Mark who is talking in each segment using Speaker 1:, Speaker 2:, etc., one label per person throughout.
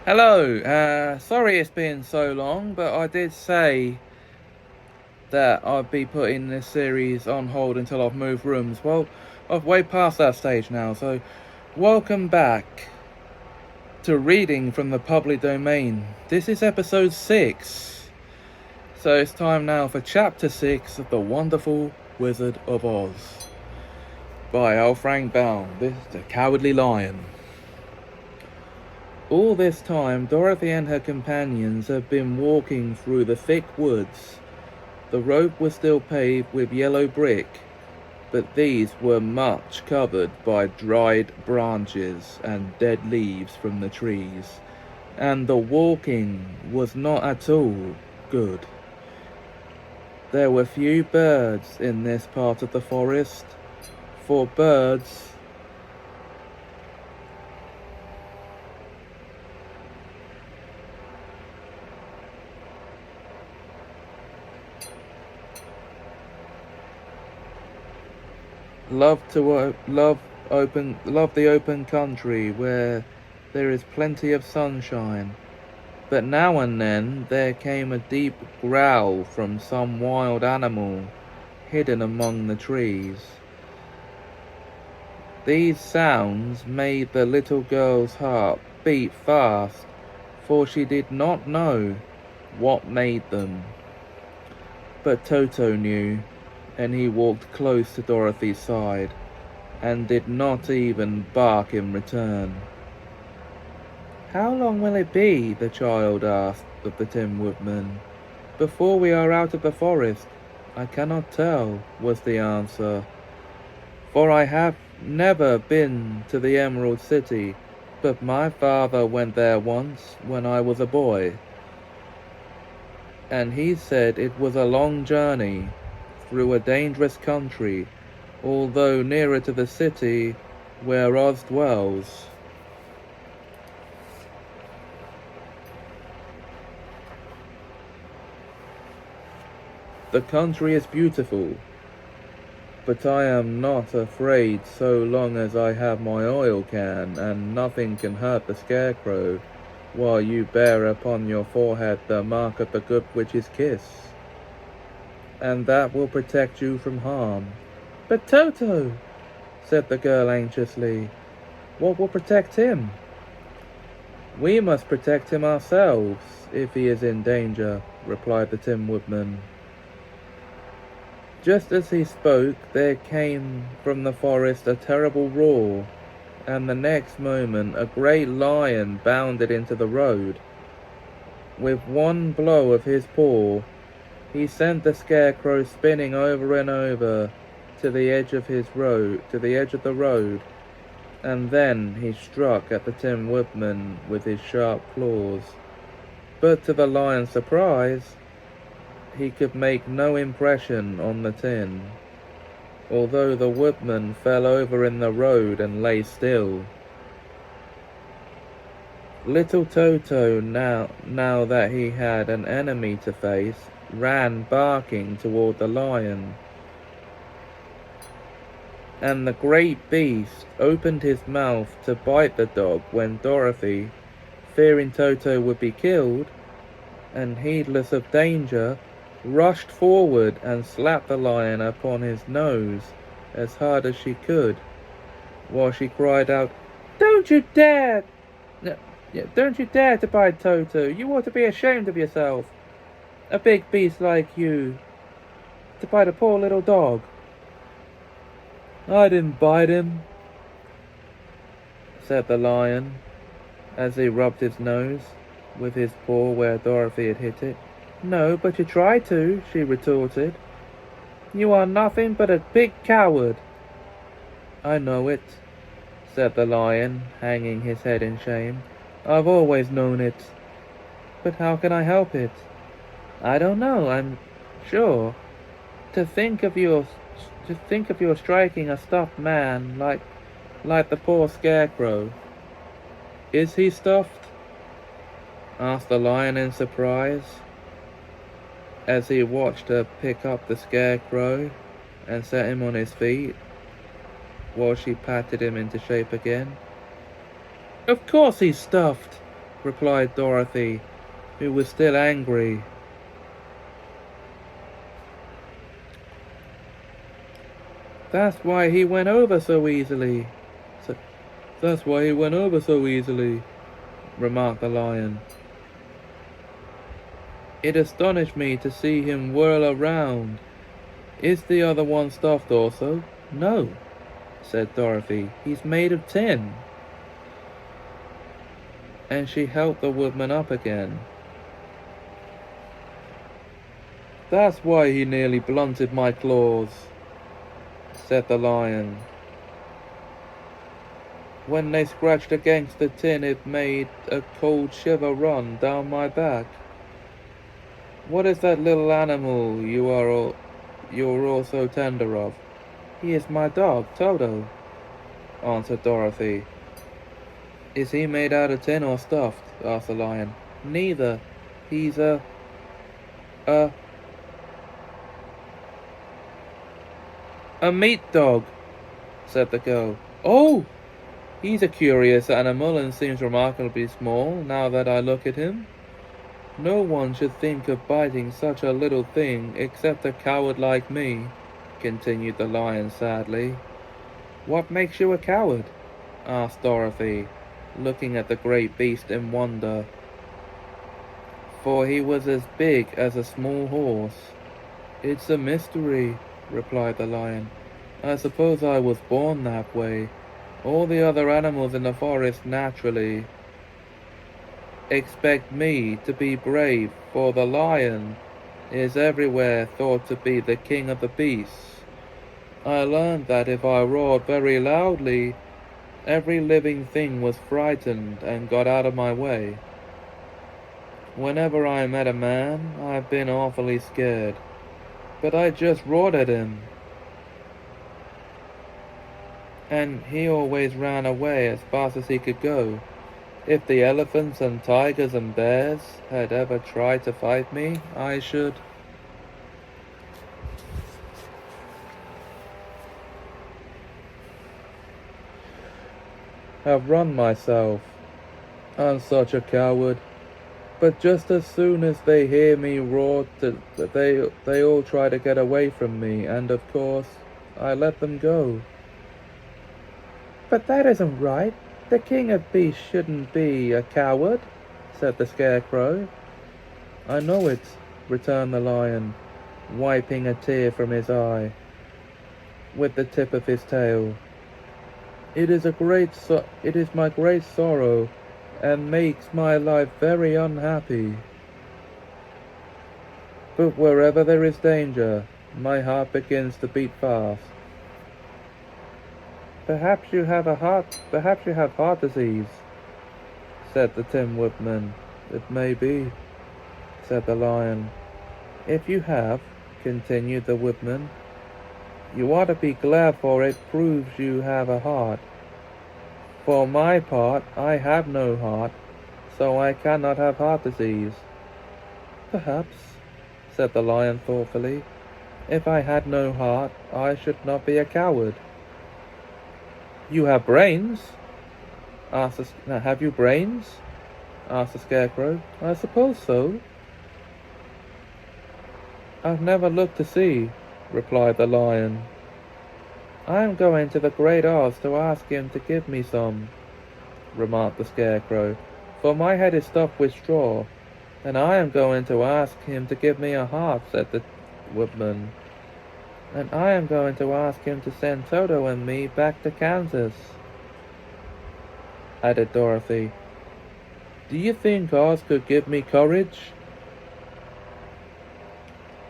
Speaker 1: Hello, sorry it's been so long, but I did say that I'd be putting this series on hold until I've moved rooms. Well, I've way past that stage now, so welcome back to reading from the public domain. This is episode 6, so it's time now for chapter 6 of The Wonderful Wizard of Oz by L Frank Baum. This is The Cowardly Lion. All this time, Dorothy and her companions have been walking through the thick woods. The road was still paved with yellow brick, but these were much covered by dried branches and dead leaves from the trees, and the walking was not at all good. There were few birds in this part of the forest, for birds love the open country where there is plenty of sunshine. But now and then there came a deep growl from some wild animal hidden among the trees. These sounds made the little girl's heart beat fast, for she did not know what made them. But Toto knew, and he walked close to Dorothy's side, and did not even bark in return. "How long will it be," the child asked of the Tin Woodman, "before we are out of the forest?" "I cannot tell," was the answer, "for I have never been to the Emerald City, but my father went there once when I was a boy, and he said it was a long journey through a dangerous country, although nearer to the city where Oz dwells." "The country is beautiful, but I am not afraid so long as I have my oil can, and nothing can hurt the Scarecrow, while you bear upon your forehead the mark of the Good Witch's kiss, and that will protect you from harm." "But Toto," said the girl anxiously, "what will protect him?" "We must protect him ourselves, if he is in danger," replied the Tin Woodman. Just as he spoke, there came from the forest a terrible roar, and the next moment a great lion bounded into the road. With one blow of his paw, he sent the Scarecrow spinning over and over to the edge of the road, and then he struck at the Tin Woodman with his sharp claws. But to the lion's surprise, he could make no impression on the tin, although the woodman fell over in the road and lay still. Little Toto, now that he had an enemy to face, ran barking toward the lion, and the great beast opened his mouth to bite the dog when Dorothy, fearing Toto would be killed, and heedless of danger, rushed forward and slapped the lion upon his nose as hard as she could, while she cried out, "Don't you dare! Don't you dare to bite Toto! You ought to be ashamed of yourself! A big beast like you, to bite a poor little dog!" "I didn't bite him," said the lion, as he rubbed his nose with his paw where Dorothy had hit it. "No, but you tried to," she retorted. "You are nothing but a big coward." "I know it," said the lion, hanging his head in shame. "I've always known it. But how can I help it?" "I don't know, I'm sure. To think of your striking a stuffed man like the poor Scarecrow." "Is he stuffed?" asked the lion in surprise, as he watched her pick up the Scarecrow and set him on his feet, while she patted him into shape again. "Of course he's stuffed," replied Dorothy, who was still angry. That's why he went over so easily. That's why he went over so easily, remarked the lion. It astonished me to see him whirl around. Is the other one stuffed also? No, said Dorothy. He's made of tin. And she helped the woodman up again. That's why he nearly blunted my claws, said the lion. When they scratched against the tin, it made a cold shiver run down my back. What is that little animal you're all so tender of? He is my dog, Toto, answered Dorothy. Is he made out of tin or stuffed? Asked the lion. Neither. He's a meat dog, said the girl. Oh! He's a curious animal and seems remarkably small, now that I look at him. No one should think of biting such a little thing except a coward like me, continued the lion sadly. What makes you a coward? Asked Dorothy, looking at the great beast in wonder. For he was as big as a small horse. It's a mystery, replied the lion. I suppose I was born that way. All the other animals in the forest naturally expect me to be brave, for the lion is everywhere thought to be the king of the beasts. I learned that if I roared very loudly, every living thing was frightened and got out of my way. Whenever I met a man, I've been awfully scared, but I just roared at him, and he always ran away as fast as he could go. If the elephants and tigers and bears had ever tried to fight me, I should have run myself. I'm such a coward. But just as soon as they hear me roar, they all try to get away from me, and of course, I let them go. But that isn't right. The king of beasts shouldn't be a coward, said the scarecrow. I know it, returned the lion, wiping a tear from his eye with the tip of his tail. It is my great sorrow, and makes my life very unhappy. But wherever there is danger, my heart begins to beat fast. Perhaps you have heart disease, said the Tin Woodman. It may be, said the lion. If you have, continued the woodman, you ought to be glad, for it proves you have a heart. For my part, I have no heart, so I cannot have heart disease. Perhaps, said the lion thoughtfully, if I had no heart, I should not be a coward. You have brains? Have you brains? Asked the scarecrow. I suppose so. I've never looked to see, replied the lion. I am going to the great Oz to ask him to give me some, remarked the scarecrow, for my head is stuffed with straw, and I am going to ask him to give me a heart, said the woodman. And I am going to ask him to send Toto and me back to Kansas, added Dorothy. Do you think Oz could give me courage?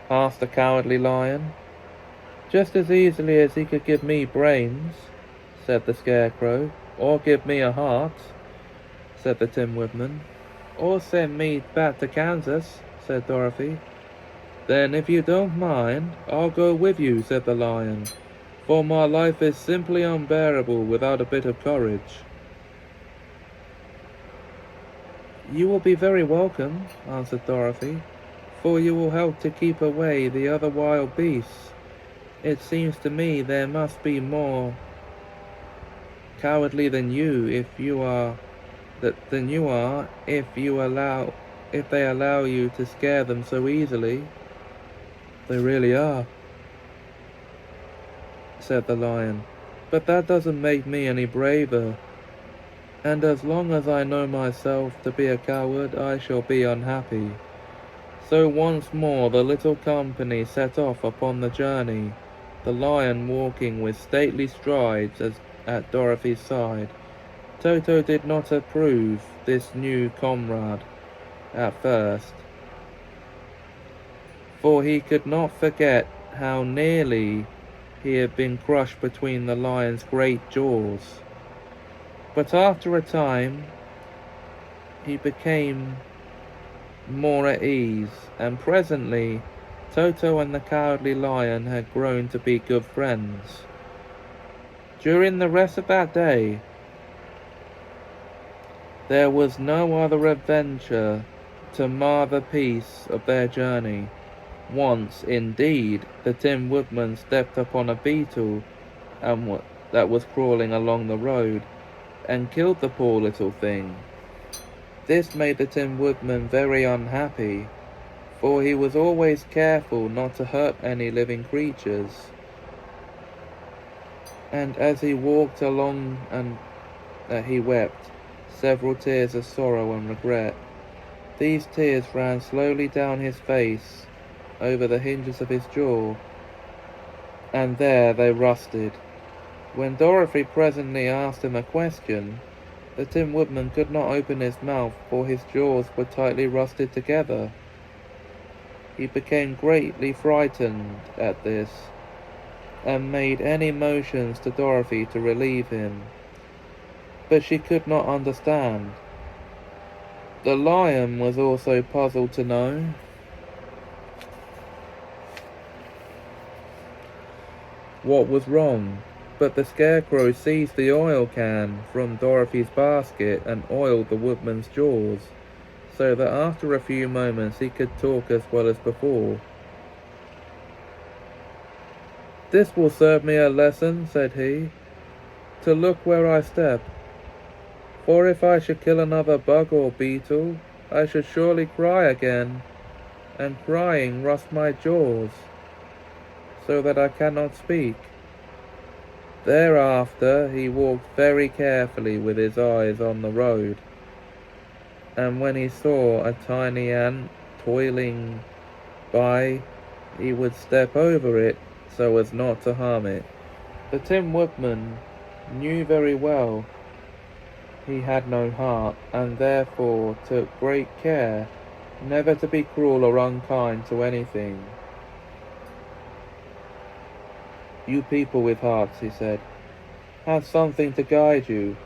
Speaker 1: Asked the cowardly lion. Just as easily as he could give me brains, said the scarecrow, or give me a heart, said the Tin Woodman. Or send me back to Kansas, said Dorothy. Then, if you don't mind, I'll go with you, said the lion, for my life is simply unbearable without a bit of courage. You will be very welcome, answered Dorothy, for you will help to keep away the other wild beasts. It seems to me there must be more cowardly than you if you are than you are if they allow you to scare them so easily. They really are, said the lion. But that doesn't make me any braver. And as long as I know myself to be a coward, I shall be unhappy. So once more the little company set off upon the journey, the lion walking with stately strides at Dorothy's side. Toto did not approve this new comrade at first, for he could not forget how nearly he had been crushed between the lion's great jaws. But after a time, he became more at ease, and presently Toto and the Cowardly Lion had grown to be good friends. During the rest of that day, there was no other adventure to mar the peace of their journey. Once, indeed, the Tin Woodman stepped upon a beetle that was crawling along the road, and killed the poor little thing. This made the Tin Woodman very unhappy, for he was always careful not to hurt any living creatures. And as he walked along, he wept several tears of sorrow and regret. These tears ran slowly down his face, over the hinges of his jaw, and there they rusted. When Dorothy presently asked him a question, the Tin Woodman could not open his mouth, for his jaws were tightly rusted together. He became greatly frightened at this, and made any motions to Dorothy to relieve him. But she could not understand. The lion was also puzzled to know what was wrong, but the Scarecrow seized the oil can from Dorothy's basket and oiled the Woodman's jaws, so that after a few moments he could talk as well as before. "This will serve me a lesson," said he, "to look where I step. For if I should kill another bug or beetle, I should surely cry again, and crying rust my jaws, so that I cannot speak." Thereafter he walked very carefully with his eyes on the road, and when he saw a tiny ant toiling by, he would step over it so as not to harm it. The Tin Woodman knew very well he had no heart, and therefore took great care never to be cruel or unkind to anything. "You people with hearts," he said, "have something to guide you,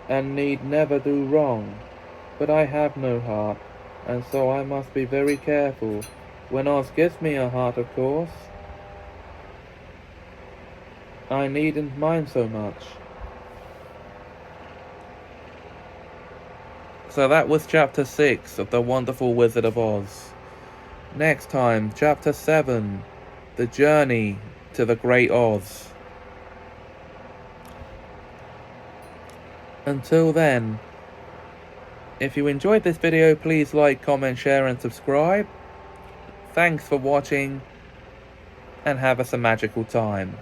Speaker 1: and need never do wrong. But I have no heart, and so I must be very careful. When Oz gives me a heart, of course, I needn't mind so much." So that was chapter 6 of The Wonderful Wizard of Oz. Next time, chapter 7, The Journey to the Great Oz. Until then, if you enjoyed this video, please like, comment, share and subscribe. Thanks for watching, and have us a magical time.